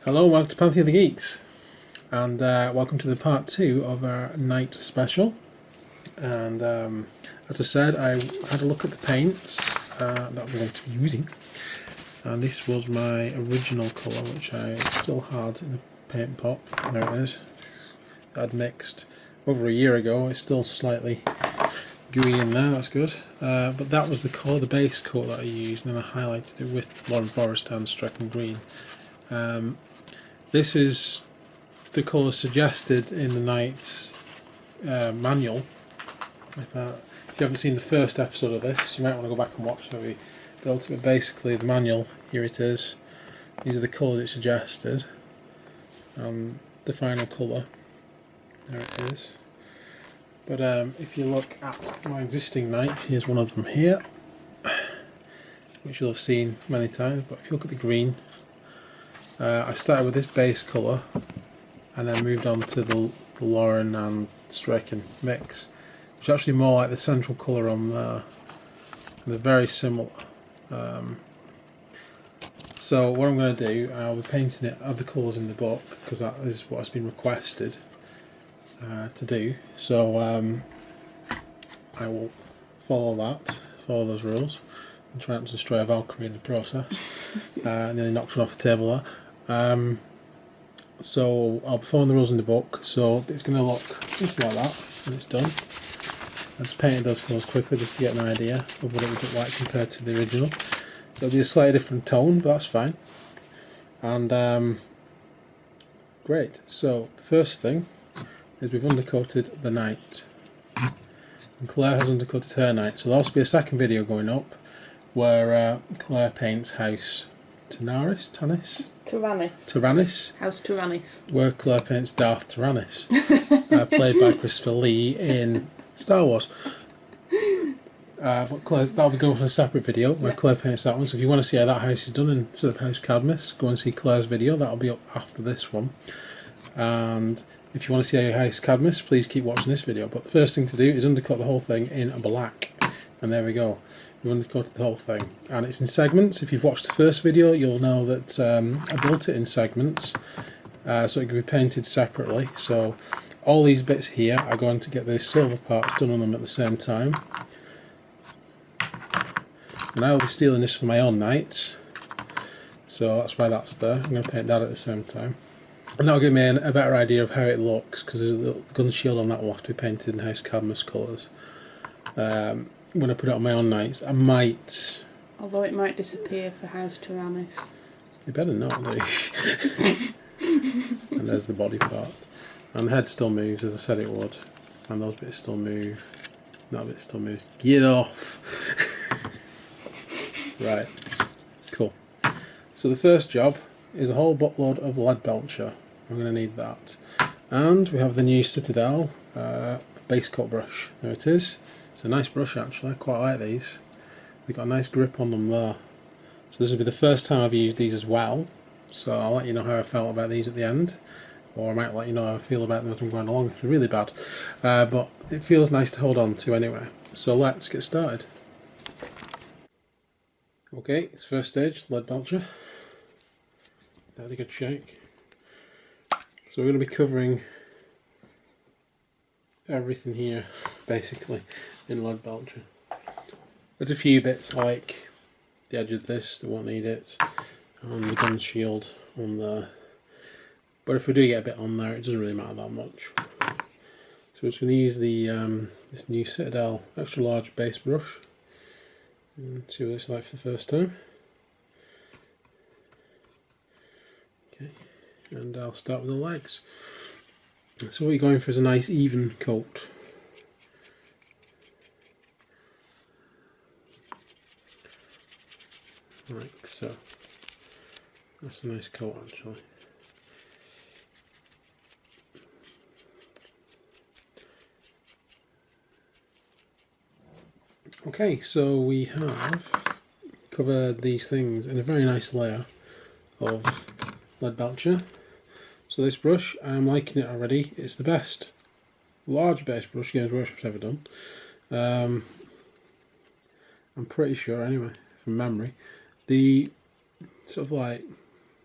Hello, welcome to Pantheon of the Geeks, and welcome to the part 2 of our night special. And as I said, I had a look at the paints that I'm going to be using, and this was my original colour, which I still had in the paint pot. There it is. I'd mixed over a year ago. It's still slightly gooey in there, that's good. But that was the colour, the base coat that I used, and then I highlighted it with Loren Forest and Straken Green. This is the colour suggested in the night manual. If you haven't seen the first episode of this, you might want to go back and watch how we built it. But basically, the manual, here it is. These are the colours it suggested. And the final colour, there it is. But if you look at my existing night, here's one of them here, which you'll have seen many times. But if you look at the green, I started with this base colour and then moved on to the Loren and Straken mix, which is actually more like the central colour on there. They're very similar. So what I'm going to do, I'll be painting it other colours in the book, because that is what has been requested to do. So I will follow those rules, and try not to destroy a Valkyrie in the process. Nearly knocked one off the table there. So I'll be following the rules in the book, so it's going to look something like that when it's done. I just painted those colours quickly just to get an idea of what it would look like compared to the original. It'll be a slightly different tone, but that's fine. And great, so the first thing is we've undercoated the night. And Claire has undercoated her night, so there'll also be a second video going up where Claire paints House Tyrannus? House Tyrannus. Where Claire paints Darth Tyrannus, played by Christopher Lee in Star Wars. But Claire, that'll be going for a separate video where Claire paints that one. So if you want to see how that house is done in sort of House Cadmus, go and see Claire's video. That'll be up after this one. And if you want to see how House Cadmus, please keep watching this video. But the first thing to do is undercut the whole thing in black. And there we go. We've undercoated the whole thing, and it's in segments. If you've watched the first video, you'll know that I built it in segments, so it can be painted separately. So all these bits here are going to get the silver parts done on them at the same time, and I will be stealing this for my own nights, so that's why that's there. I'm going to paint that at the same time, and that'll give me a better idea of how it looks, because the gun shield on that will have to be painted in House Cadmus colours. When I put it on my own nights, I might... Although it might disappear for House Tyrannus. You better not, do And there's the body part. And the head still moves, as I said it would. And those bits still move. That bit still moves. Get off! Right. Cool. So the first job is a whole buttload of Leadbelcher. I'm going to need that. And we have the new CITADEL base coat brush. There it is. It's a nice brush actually, I quite like these. They've got a nice grip on them there. So this will be the first time I've used these as well. So I'll let you know how I felt about these at the end. Or I might let you know how I feel about them as I'm going along if they're really bad. But it feels nice to hold on to anyway. So let's get started. Okay, it's first stage, Leadbelcher. That's a good shake. So we're going to be covering everything here, basically, in Leadbelcher. There's a few bits like the edge of this that won't need it, and the gun shield on there. But if we do get a bit on there, it doesn't really matter that much. So we're just going to use the this new CITADEL extra large base brush and see what it's like for the first time. Okay, and I'll start with the legs. So what you're going for is a nice even coat. Like so. That's a nice coat actually. Okay, so we have covered these things in a very nice layer of Leadbelcher. So this brush, I'm liking it already. It's the best large base brush Games Workshop's ever done. I'm pretty sure anyway, from memory. The sort of like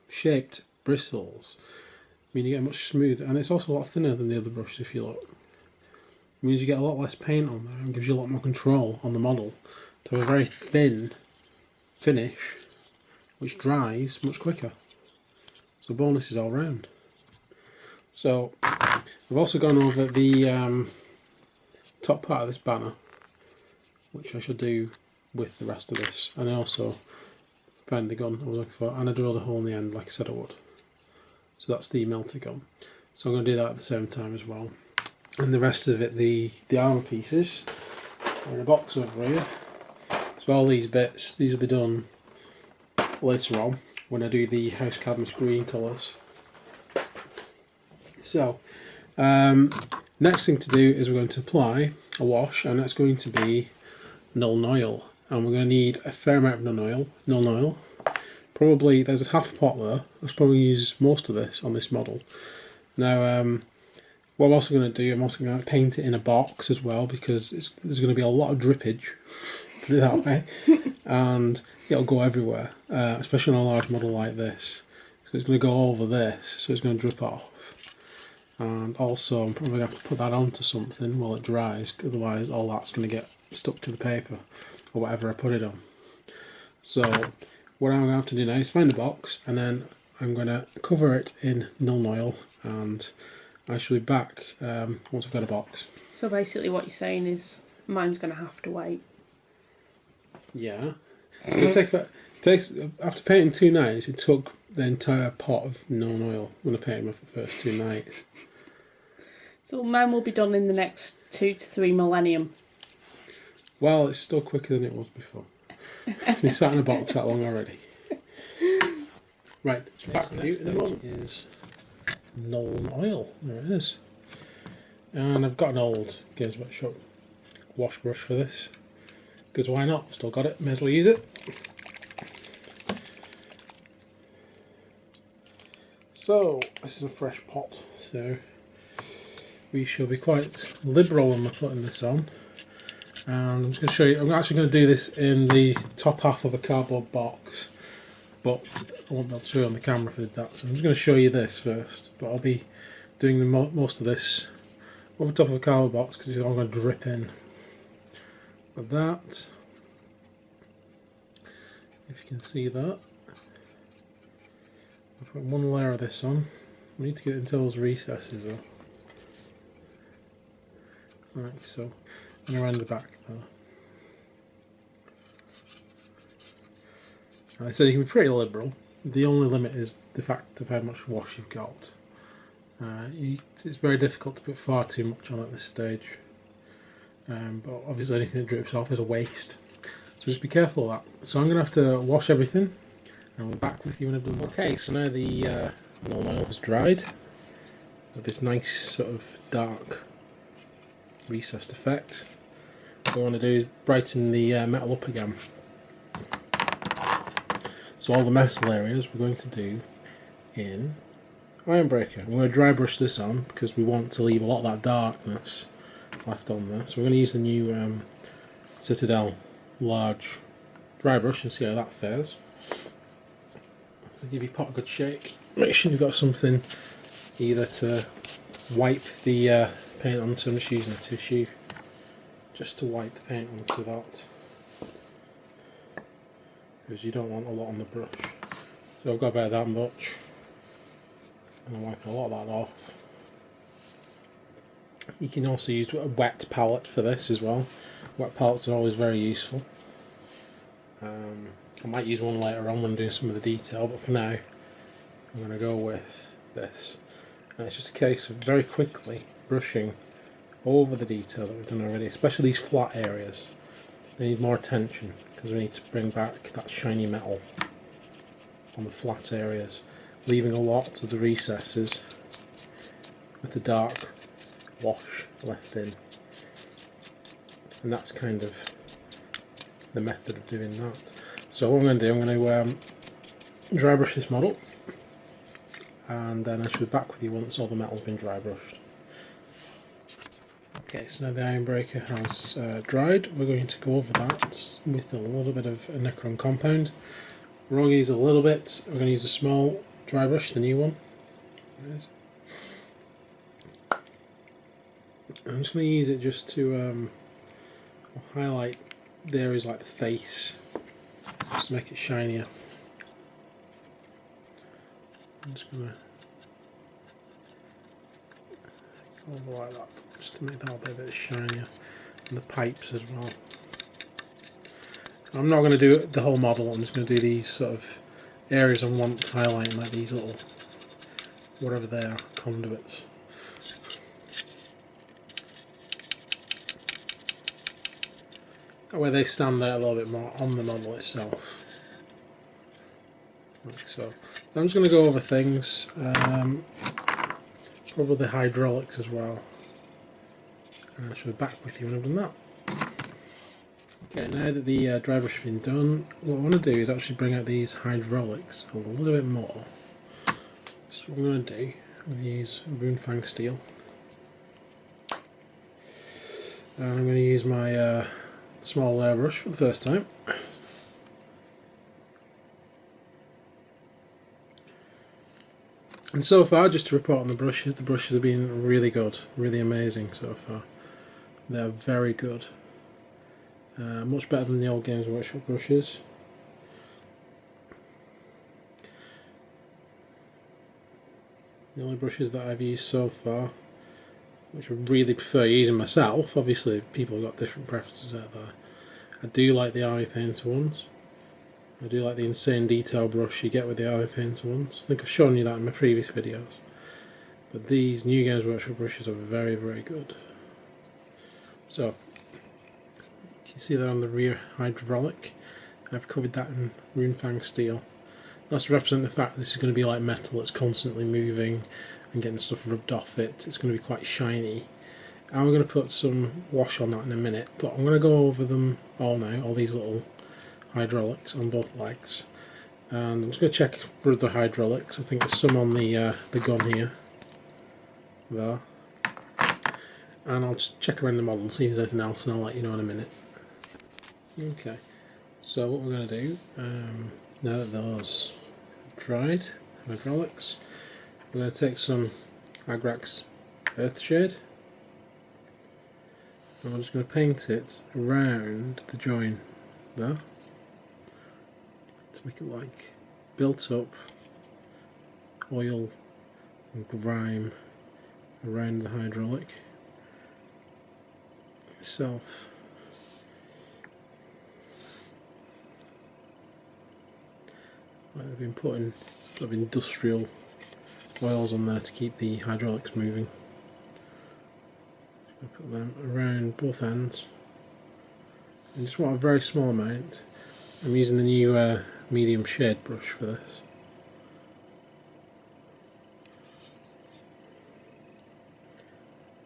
shaped bristles, I mean you get much smoother, and it's also a lot thinner than the other brush if you look. It means you get a lot less paint on there and gives you a lot more control on the model to have a very thin finish which dries much quicker. So bonuses all round. So I've also gone over the top part of this banner, which I should do with the rest of this, and I also found the gun I was looking for, and I drilled a hole in the end like I said I would. So that's the melter gun. So I'm going to do that at the same time as well. And the rest of it, the armour pieces, are in a box over here. So all these bits, these will be done later on when I do the House Cadmus green colours. So, next thing to do is we're going to apply a wash, and that's going to be Nuln Oil. And we're going to need a fair amount of Nuln Oil. Probably, there's a half a pot there. I'll probably use most of this on this model. Now, what I'm also going to do, I'm also going to paint it in a box as well, because there's going to be a lot of drippage, put it that way, and it'll go everywhere, especially on a large model like this. So it's going to go over this, so it's going to drip off. And also I'm probably going to have to put that onto something while it dries, otherwise all that's going to get stuck to the paper, or whatever I put it on. So what I'm going to have to do now is find a box, and then I'm going to cover it in Nuln Oil, and I shall be back once I've got a box. So basically what you're saying is mine's going to have to wait. Yeah. It takes, after painting 2 nights, it took the entire pot of Nuln Oil when I painted my first 2 nights. So mine will be done in the next 2 to 3 millennium. Well, it's still quicker than it was before. It's been sat in a box that long already. Right, next stage is Nuln Oil. There it is. And I've got an old Games Workshop wash brush for this, because why not? Still got it, may as well use it. So this is a fresh pot, so we shall be quite liberal when we're putting this on. And I'm just going to show you, I'm actually going to do this in the top half of a cardboard box, but I won't be able to show you on the camera if I did that, so I'm just going to show you this first. But I'll be doing most of this over the top of a cardboard box because it's all going to drip in. With that, if you can see that, I've got one layer of this on. We need to get into those recesses though. Like so. And around the back there. And I said you can be pretty liberal. The only limit is the fact of how much wash you've got. It's very difficult to put far too much on at this stage. But obviously anything that drips off is a waste. So just be careful of that. So I'm going to have to wash everything, and I'll be back with you when I've done that. Okay, so now the Nuln Oil has dried with this nice sort of dark recessed effect. What I want to do is brighten the metal up again. So all the metal areas we're going to do in Ironbreaker. I'm going to dry brush this on because we want to leave a lot of that darkness left on there. So we're going to use the new CITADEL large dry brush and see how that fares. So give your pot a good shake. Make sure you've got something either to wipe the paint onto. I'm just using a tissue just to wipe the paint onto that, because you don't want a lot on the brush. So I've got about that much, and I'm wiping a lot of that off. You can also use a wet palette for this as well. Wet palettes are always very useful. I might use one later on when I'm doing some of the detail, but for now I'm going to go with this. And it's just a case of very quickly brushing over the detail that we've done already, especially these flat areas. They need more attention because we need to bring back that shiny metal on the flat areas, leaving a lot of the recesses with the dark wash left in. And that's kind of the method of doing that. So what I'm going to do, I'm going to dry brush this model, and then I should be back with you once all the metal's been dry brushed. Okay, so now the Ironbreaker has dried. We're going to go over that with a little bit of a Necron compound. We're going to use a little bit. We're going to use a small dry brush, the new one. I'm just going to use it just to highlight the areas like the face, just to make it shinier. I'm just going to go over like that, just to make that a bit shinier, and the pipes as well. I'm not going to do the whole model, I'm just going to do these sort of areas I want highlighting, like these little, whatever they are, conduits. That way they stand out a little bit more on the model itself. Like so. I'm just going to go over things, probably the hydraulics as well. And I shall be back with you when I've done that. Okay, now that the dry brush has been done, what I want to do is actually bring out these hydraulics a little bit more. So what I'm going to do, I'm going to use Runefang steel. And I'm going to use my small layer brush for the first time. And so far, just to report on the brushes have been really good, really amazing so far. They're very good. Much better than the old Games Workshop brushes. The only brushes that I've used so far, which I really prefer using myself, obviously people have got different preferences out there. I do like the Army Painter ones. I do like the insane detail brush you get with the Army Painter ones. I think I've shown you that in my previous videos. But these new Games Workshop brushes are very, very good. So, you can see that on the rear hydraulic. I've covered that in Runefang steel. That's to represent the fact that this is going to be like metal, it's constantly moving and getting stuff rubbed off it. It's going to be quite shiny. And we're going to put some wash on that in a minute, but I'm going to go over them all now, all these little hydraulics on both legs. And I'm just going to check for the hydraulics. I think there's some on the gun here. There. And I'll just check around the model and see if there's anything else, and I'll let you know in a minute. Okay, so what we're going to do, now that those have dried, hydraulics, we're going to take some Agrax Earthshade, and I'm just going to paint it around the join there, to make it like built up oil and grime around the hydraulic itself. Like they've been putting sort of industrial oils on there to keep the hydraulics moving. I'll put them around both ends. I just want a very small amount. I'm using the new medium shade brush for this.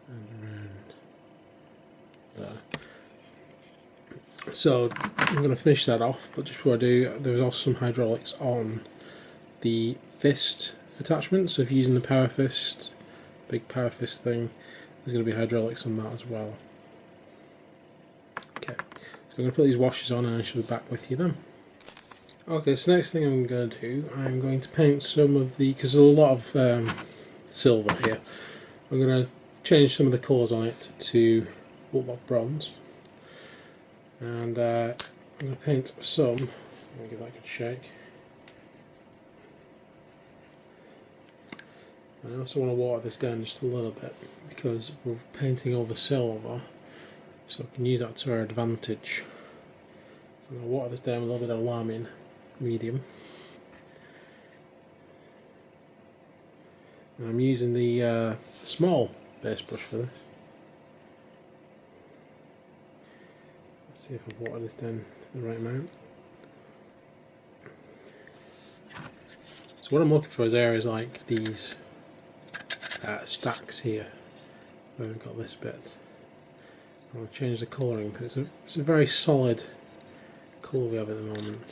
And around there. So I'm going to finish that off, but just before I do, there's also some hydraulics on the fist attachment. So if you're using the power fist, big power fist thing, there's going to be hydraulics on that as well. Okay, so I'm going to put these washes on and I shall be back with you then. Okay, so next thing I'm going to do, I'm going to paint some of the, because there's a lot of silver here, I'm going to change some of the colours on it to Warplock bronze. And I'm going to paint some, let me give that a good shake. I also want to water this down just a little bit because we're painting over silver, so we can use that to our advantage. So I'm going to water this down with a little bit of Lahmian medium. And I'm using the small base brush for this. Let's see if I've watered this down the right amount. So what I'm looking for is areas like these stacks here, where we've got this bit. I'll change the colouring because it's a very solid colour we have at the moment.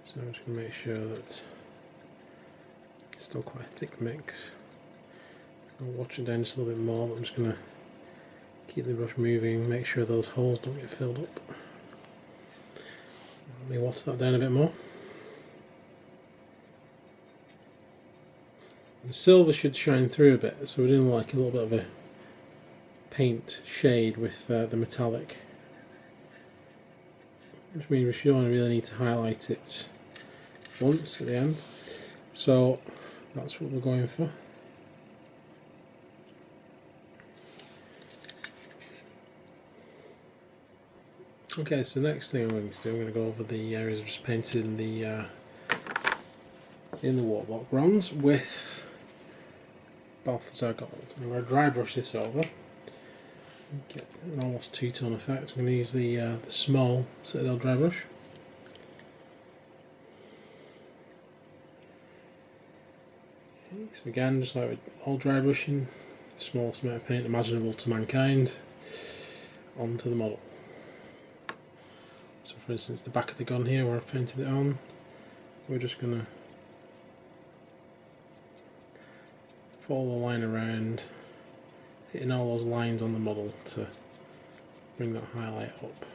So I'm just going to make sure that it's still quite a thick mix. I'll watch it down just a little bit more, but I'm just going to keep the brush moving, make sure those holes don't get filled up. Let me water that down a bit more. The silver should shine through a bit, so we're doing like a little bit of a paint shade with the metallic, which means we should only really need to highlight it once at the end. So that's what we're going for. Okay, so the next thing I'm going to do, I'm going to go over the areas I've just painted in the Warplock bronze with Balthasar gold. I'm going to dry brush this over, get an almost two-tone effect. I'm going to use the small CITADEL dry brush. Okay, so again, just like with all dry brushing, the smallest amount of paint imaginable to mankind onto the model. So for instance, the back of the gun here where I've painted it on, we're just going to follow the line around, hitting all those lines on the model to bring that highlight up.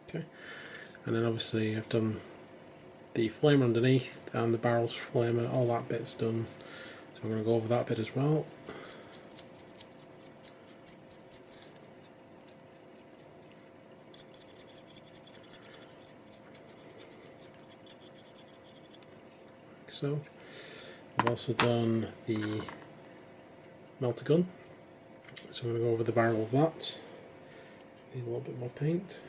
Okay, and then obviously I've done the flamer underneath and the barrel's flamer, all that bit's done, so I'm going to go over that bit as well. So I've also done the melter gun, so I'm going to go over the barrel of that. Need a little bit more paint.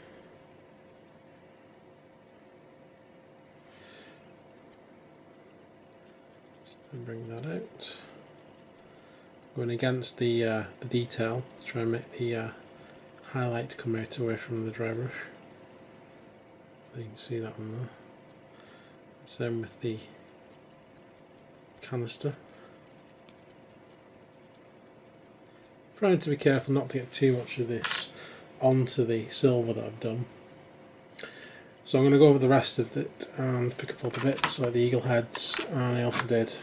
And bring that out. Going against the detail to try and make the highlight come out away from the dry brush. You can see that on there. Same with the canister. Trying to be careful not to get too much of this onto the silver that I've done. So I'm going to go over the rest of it and pick up all the bits like the eagle heads, and I also did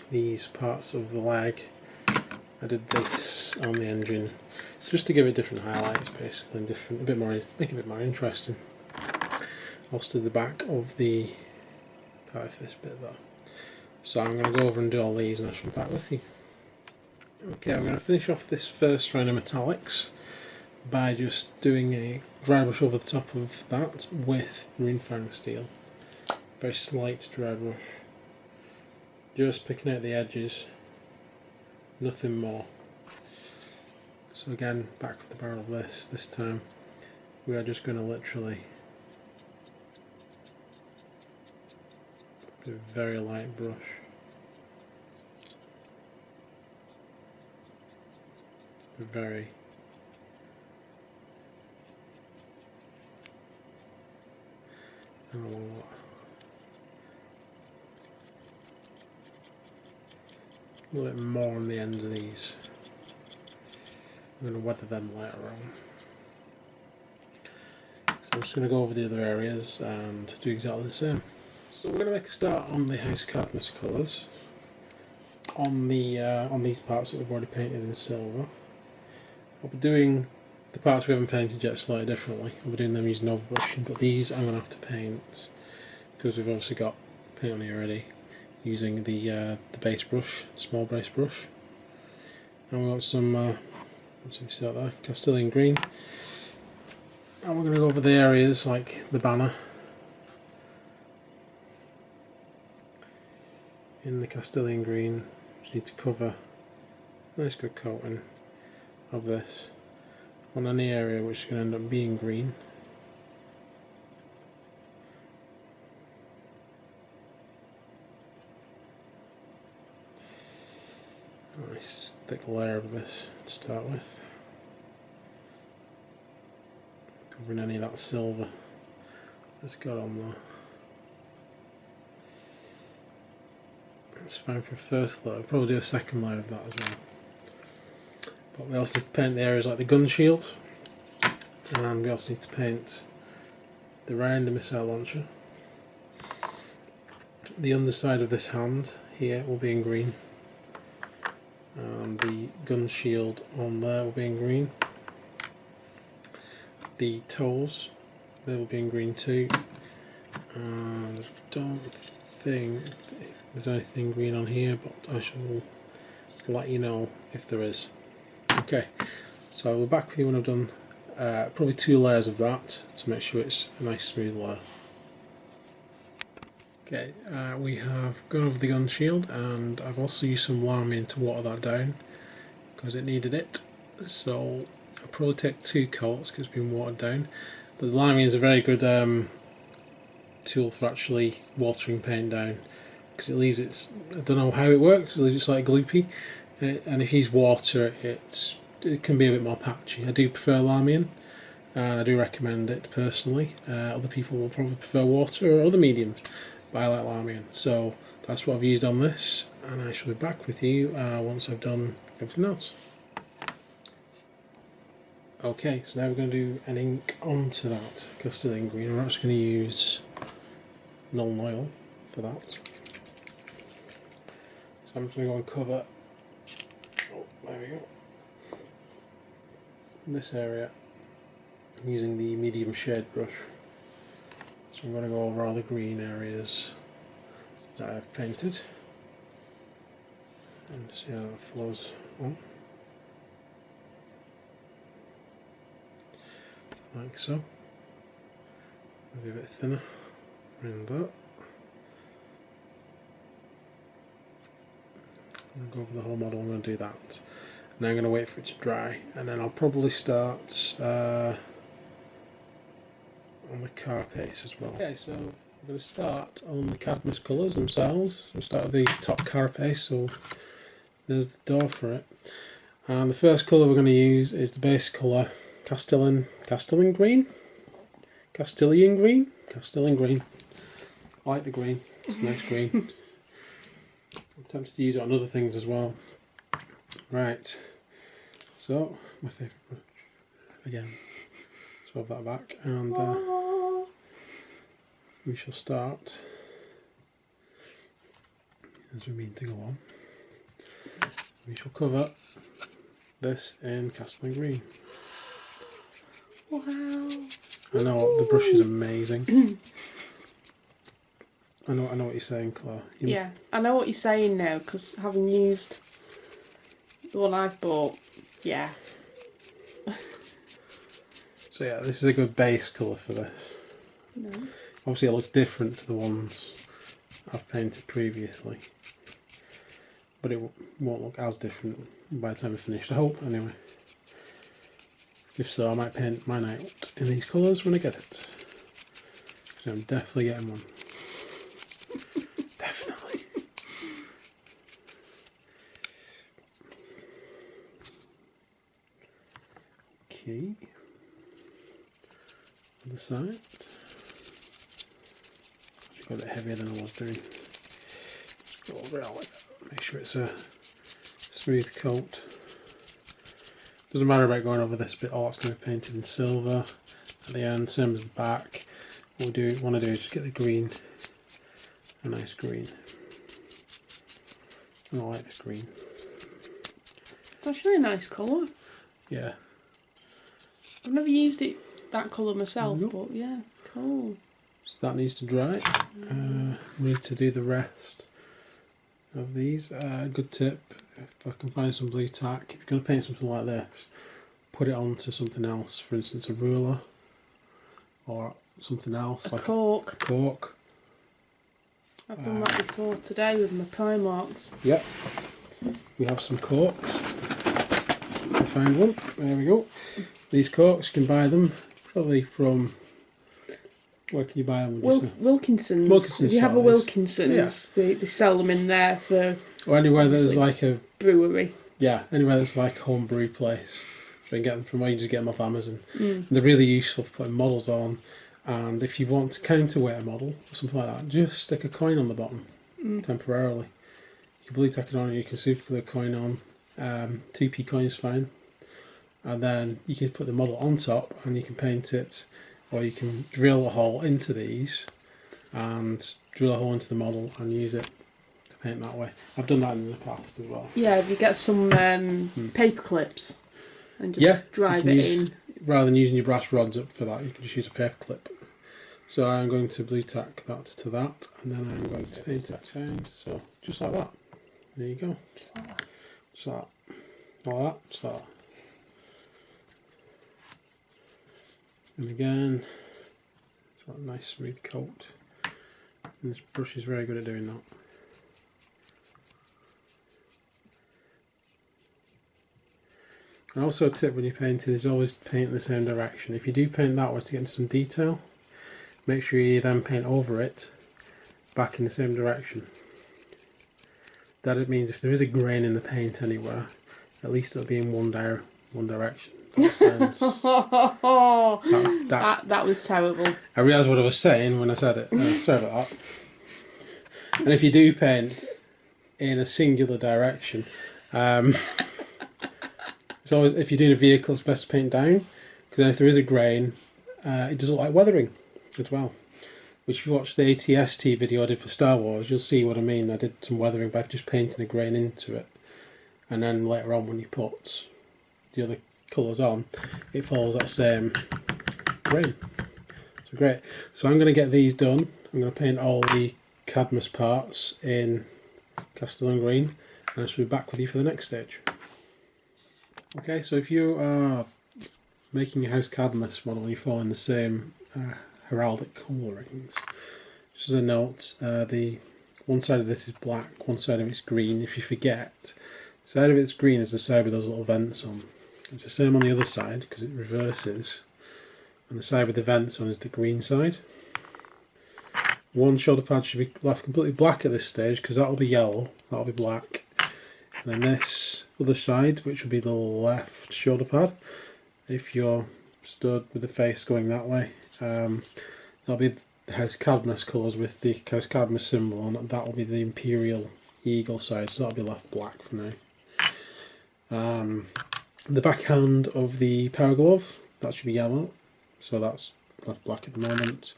these parts of the leg. I did this on the engine just to give it different highlights, basically, and different, make it a bit more interesting. Also did the back of the this bit there. So I'm going to go over and do all these and I'll be back with you. Okay, I'm going to finish off this first round of metallics by just doing a dry brush over the top of that with Runefang steel. Very slight dry brush. Just picking out the edges, nothing more. So again, back with the barrel of this time we are just going to literally do a very light brush. Very I don't know what. A little bit more on the ends of these. I'm going to weather them later on. So I'm just going to go over the other areas and do exactly the same. So we're going to make a start on the House Cadmus colours. On these parts that we've already painted in silver. I'll be doing the parts we haven't painted yet slightly differently. I'll be doing them using overbrushing, but these I'm going to have to paint because we've obviously got paint on here already, using the base brush, small base brush. And we've got some, let's see that there, Castellan green. And we're going to go over the areas like the banner in the Castellan green. Just need to cover a nice good coating of this on any area which is going to end up being green. Nice thick layer of this to start with, covering any of that silver that's got on there. It's fine for a first layer. I'll probably do a second layer of that as well. But we also need to paint the areas like the gun shield, and we also need to paint the round missile launcher. The underside of this hand here will be in green. and the gun shield on there will be in green. The toes, they will be in green too, and I don't think there's anything green on here, but I shall let you know if there is. Okay, so we're back with you when I've done probably 2 layers of that to make sure it's a nice smooth layer. Okay, we have gone over the gun shield, and I've also used some Lahmian to water that down because it needed it. So I'll probably take 2 coats because it's been watered down. But the Lahmian is a very good tool for actually watering paint down because it leaves it. I don't know how it works. It leaves it like gloopy, and if you use water, it can be a bit more patchy. I do prefer Lahmian, and I do recommend it personally. Other people will probably prefer water or other mediums, but I like Lahmian, so that's what I've used on this, and I shall be back with you once I've done everything else. Okay, so now we're going to do an ink onto that Castellan green. We're actually going to use Null Oil for that. So I'm just going to go and cover, oh, there we go, this area using the medium shade brush. So I'm going to go over all the green areas that I've painted and see how that flows on. Like so. Maybe a bit thinner around that. I'm going to go over the whole model, I'm going to do that. Now I'm going to wait for it to dry, and then I'll probably start on the carapace as well. Okay, so I'm going to start on the Cadmus colours themselves. We'll start with the top carapace, so there's the door for it. And the first colour we're going to use is the base colour Castellan green? Castilian green? Castellan green. I like the green, it's a nice green. I'm tempted to use it on other things as well. Right, so my favourite brush again. So have that back, and we shall start as we mean to go on. We shall cover this in Castellan green. Wow. I know the brush is amazing. I know what you're saying, Claire. Yeah, I know what you're saying now because having used the one I've bought, yeah. So yeah, this is a good base colour for this. No. Obviously it looks different to the ones I've painted previously, but it won't look as different by the time I finish, I hope, anyway. If so, I might paint mine out in these colours when I get it. So I'm definitely getting one. Definitely. Okay. Other side. It's got a bit heavier than I was doing. Just go over it like that. Make sure it's a smooth coat. Doesn't matter about going over this bit, all that's going to be painted in silver at the end, same as the back. What we want to do is just get the green, a nice green. And I like this green. It's actually a nice colour. Yeah. I've never used it that colour myself, but yeah, cool. So that needs to dry. We need to do the rest of these. Good tip, if I can find some blue tack, if you're going to paint something like this, put it onto something else, for instance a ruler or something else. Like cork. A cork. I've done that before today with my Primarks. Yep, we have some corks. I found one, there we go. These corks, you can buy them probably from, where can you buy them? Wilkinson's. Wilkinson's. If you have a Wilkinson's, yeah. they sell them in there for. Or anywhere there's like a brewery. Yeah, anywhere that's like a home brew place. So you can get them from where you just get them off Amazon. They're really useful for putting models on, and if you want to counterweight a model or something like that, just stick a coin on the bottom temporarily. You can blue tack it on, and you can super glue a coin on. 2p coin's fine. And then you can put the model on top and you can paint it, or you can drill a hole into these and drill a hole into the model and use it to paint that way. I've done that in the past as well. Yeah, if you get some paper clips and just drive it in. Rather than using your brass rods up for that, you can just use a paper clip. So I'm going to blue tack that to that, and then I'm going to paint it sound. So just like that. There you go. Just like that. Just like that. Like that. Just like that. And again, it's got a nice smooth coat. And this brush is very good at doing that. And also a tip when you're painting is always paint in the same direction. If you do paint that way to get into some detail, make sure you then paint over it back in the same direction. That it means if there is a grain in the paint anywhere, at least it'll be in one direction. That makes sense. That was terrible. I realised what I was saying when I said it. Sorry about that. And if you do paint in a singular direction, it's always, if you're doing a vehicle, it's best to paint down, because then if there is a grain, it doesn't look like weathering as well. Which if you watch the ATST video I did for Star Wars, you'll see what I mean. I did some weathering by just painting a grain into it, and then later on when you put the other colours on, it follows that same grain. So great. So I'm going to get these done. I'm going to paint all the Cadmus parts in Castellan green, and I shall be back with you for the next stage. Okay, so if you are making a house Cadmus model and you're following the same heraldic colourings, just as a note, the one side of this is black, one side of it's green. If you forget, the side of it's green is the side with those little vents on. It's the same on the other side because it reverses, and the side with the vents on is the green side. One shoulder pad should be left completely black at this stage because that'll be yellow, that'll be black. And then this other side, which will be the left shoulder pad, if you're stood with the face going that way, that'll be the House Cadmus colours with the House Cadmus symbol on it. That will be the Imperial eagle side, so that'll be left black for now. The backhand of the power glove, that should be yellow, so that's left black at the moment.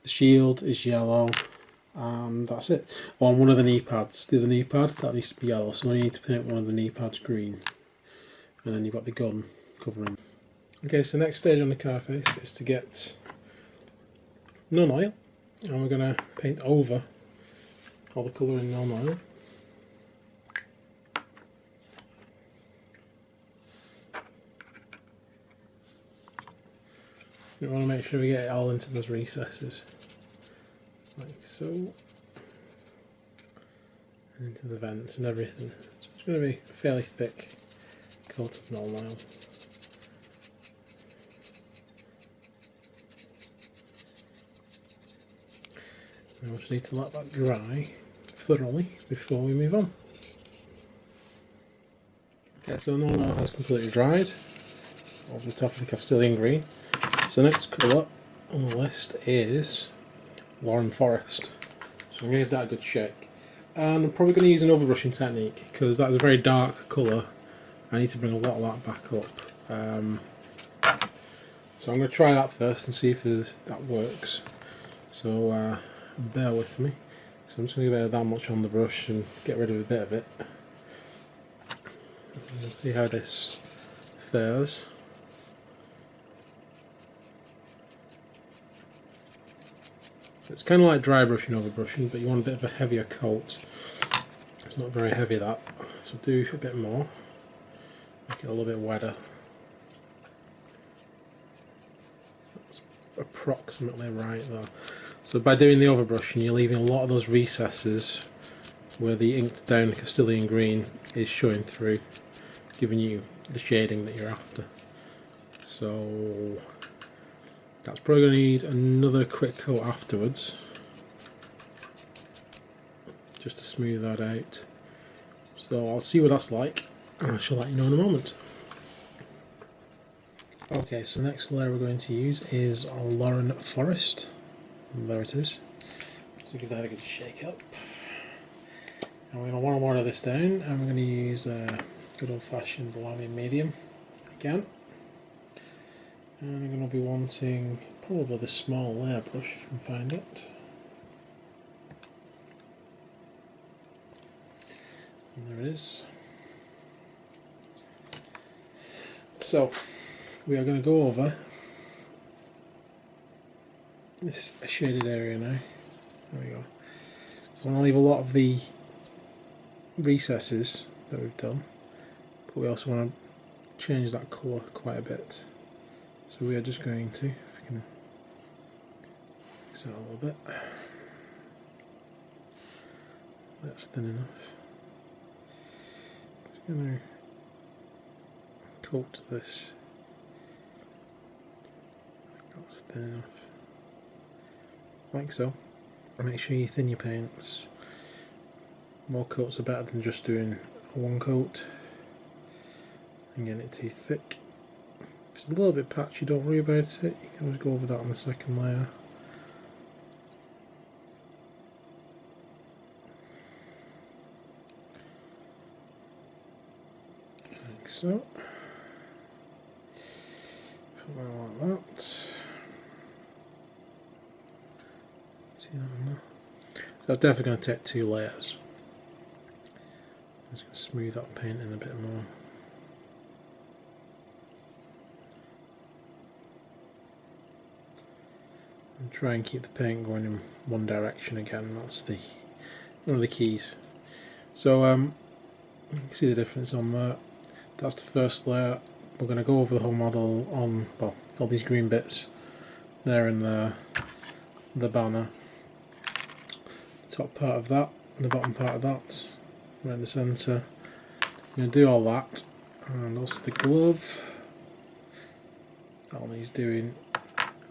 The shield is yellow, and that's it. On one of the knee pads, the other knee pad, that needs to be yellow, so I need to paint one of the knee pads green. And then you've got the gun covering. Okay, so the next stage on the car face is to get non-oil, and we're going to paint over all the colour in non-oil. We want to make sure we get it all into those recesses, like so, and into the vents and everything. So it's going to be a fairly thick coat of non-oil. Now we just need to let that dry thoroughly before we move on. Okay, so non-oil has completely dried over the top of the Castilian green. So the next colour on the list is Loren Forest. So I'm going to give that a good shake. And I'm probably going to use an overbrushing technique because that is a very dark colour. I need to bring a lot of that back up. So I'm going to try that first and see if that works. So bear with me. So I'm just going to give it that much on the brush and get rid of a bit of it. We'll see how this fares. It's kind of like dry brushing over brushing, but you want a bit of a heavier coat. It's not very heavy, that, so do a bit more, make it a little bit wetter. That's approximately right there. So by doing the overbrushing, you're leaving a lot of those recesses where the inked down Castilian green is showing through, giving you the shading that you're after. So that's probably going to need another quick coat afterwards, just to smooth that out. So I'll see what that's like, and I shall let you know in a moment. Okay, so the next layer we're going to use is Loren Forest. And there it is. So give that a good shake up. And we're going to want to water this down, and we're going to use a good old-fashioned Lahmian medium again. And I'm going to be wanting probably the small layer brush if I can find it. And there it is. So we are going to go over this shaded area now. There we go. So I'm going to leave a lot of the recesses that we've done, but we also want to change that colour quite a bit. So we are just going to, if we can mix that a little bit. That's thin enough. Just going to coat this. That's thin enough. Like so. And make sure you thin your paints. More coats are better than just doing one coat and getting it too thick. If it's a little bit patchy, don't worry about it. You can always go over that on the second layer. Like so. Put that like that. See that on there? So I'm definitely going to take 2 layers. I'm just going to smooth that paint in a bit more. And try and keep the paint going in one direction again. That's one of the keys. So you can see the difference on that. That's the first layer. We're going to go over the whole model on, well, all these green bits there and there, the banner, the top part of that, and the bottom part of that, right in the centre. I'm going to do all that, and also the glove, that all needs doing,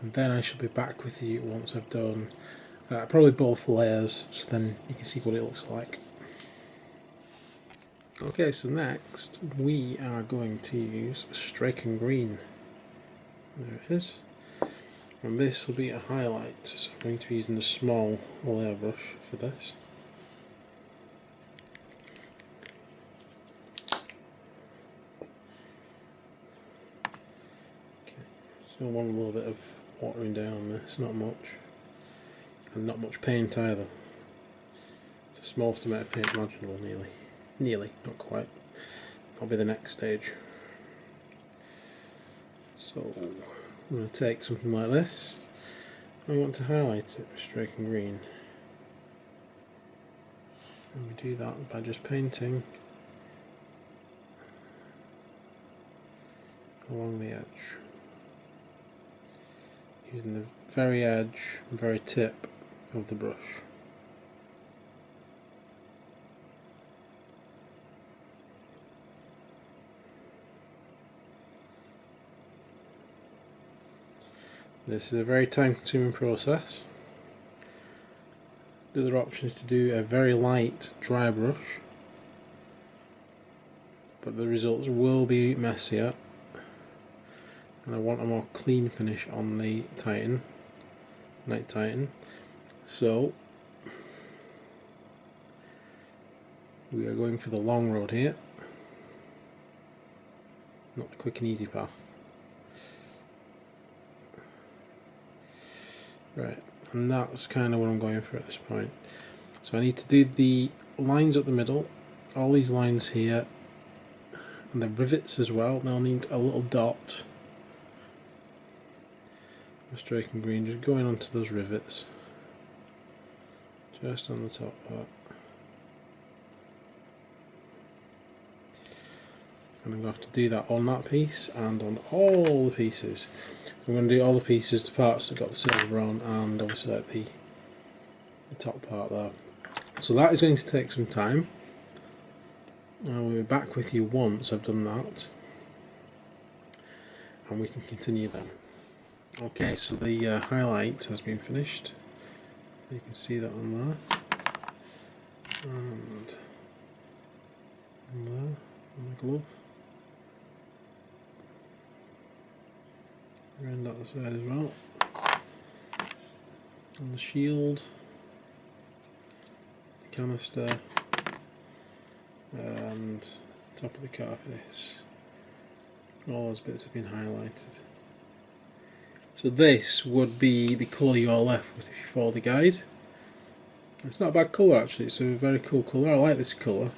and then I shall be back with you once I've done probably both layers, so then you can see what it looks like. Okay, so next we are going to use Straken green. There it is. And this will be a highlight, so I'm going to be using the small layer brush for this. Okay, so I want a little bit of watering down on this, not much. And not much paint either. It's the smallest amount of paint imaginable, nearly. Nearly, not quite. That'll be the next stage. So I'm going to take something like this. I want to highlight it with Straken green. And we do that by just painting along the edge. Using the very edge, very tip of the brush. This is a very time consuming process. The other option is to do a very light dry brush, but the results will be messier, and I want a more clean finish on the Titan, Night Titan. So we are going for the long road here, not the quick and easy path. Right, and that's kind of what I'm going for at this point. So I need to do the lines up the middle, all these lines here, and the rivets as well. They'll need a little dot of Straken green just going onto those rivets, just on the top part. And I'm going to have to do that on that piece and on all the pieces. I'm going to do all the pieces, the parts that got the silver on, and obviously like the top part there. So that is going to take some time. I'll be back with you once I've done that, and we can continue then. Okay, so the highlight has been finished. You can see that on there, and on there, on the glove. Around that side as well. On the shield, the canister, and top of the carapace. All those bits have been highlighted. So this would be the colour you are left with if you follow the guide. It's not a bad colour actually, it's a very cool colour. I like this colour.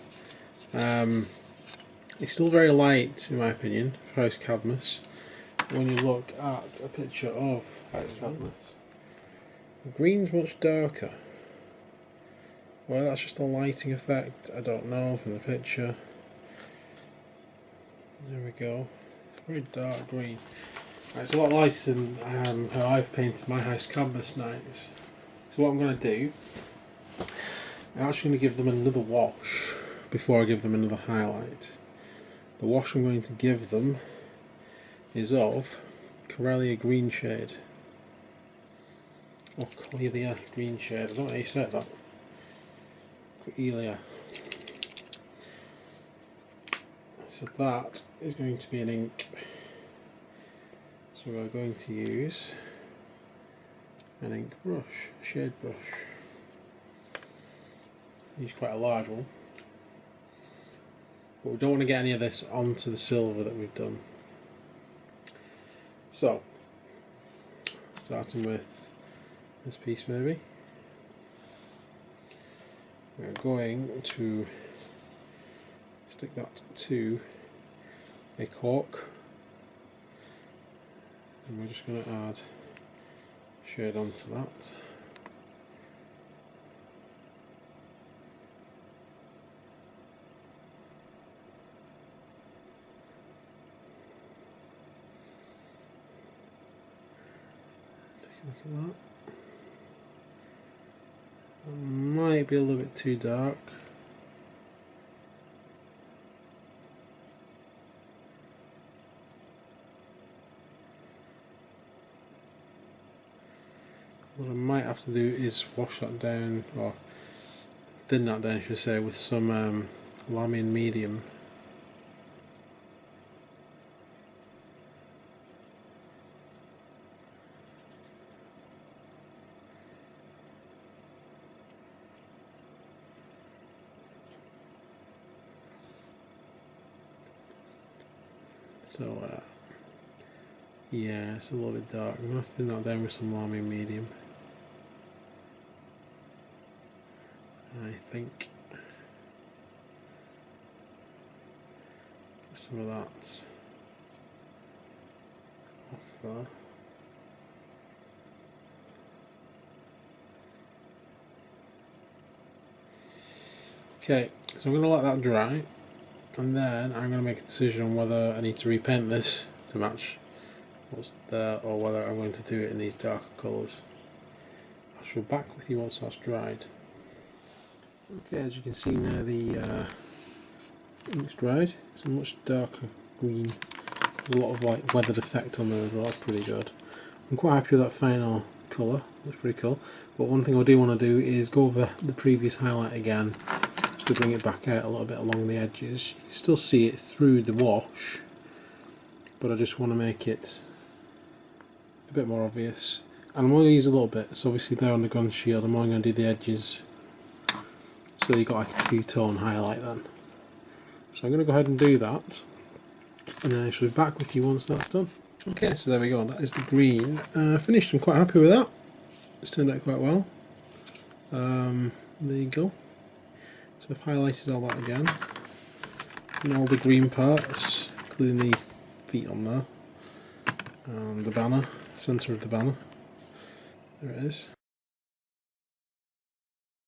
It's still very light in my opinion for House Cadmus. When you look at a picture of House Cadmus, the green's much darker. Well, that's just a lighting effect, I don't know from the picture. There we go. It's very dark green. Right, it's a lot lighter than how I've painted my House Cadmus nights. So what I'm going to do, I'm actually going to give them another wash before I give them another highlight. The wash I'm going to give them is of Corellia Green Shade. Or Corellia Green Shade, I don't know how you said that. Corellia. So that is going to be an ink. So we're going to use an ink brush, a shade brush. Use quite a large one. But we don't want to get any of this onto the silver that we've done. So, starting with this piece maybe, we're going to stick that to a cork, and we're just going to add shade onto that. Look at that. It might be a little bit too dark. What I might have to do is wash that down, or thin that down, I should say, with some Lahmian medium. So, yeah, it's a little bit dark. I'm going to thin that down with some Lahmian medium. I think some of that off there. Okay, so I'm going to let that dry, and then I'm going to make a decision on whether I need to repaint this to match what's there, or whether I'm going to do it in these darker colours. I shall be back with you once that's dried. Okay, as you can see now, the ink's dried. It's a much darker green. There's a lot of like weathered effect on there as well. That's pretty good. I'm quite happy with that final colour. Looks pretty cool. But one thing I do want to do is go over the previous highlight again, just to bring it back out a little bit along the edges. You can still see it through the wash, but I just want to make it a bit more obvious. And I'm only going to use a little bit. So obviously there on the gun shield, I'm only going to do the edges. So you've got like a two-tone highlight then. So I'm going to go ahead and do that, and then I shall be back with you once that's done. Okay, so there we go, that is the green. Finished, I'm quite happy with that. It's turned out quite well. There you go. So I've highlighted all that again. And all the green parts, including the feet on there. And the banner, centre of the banner. There it is.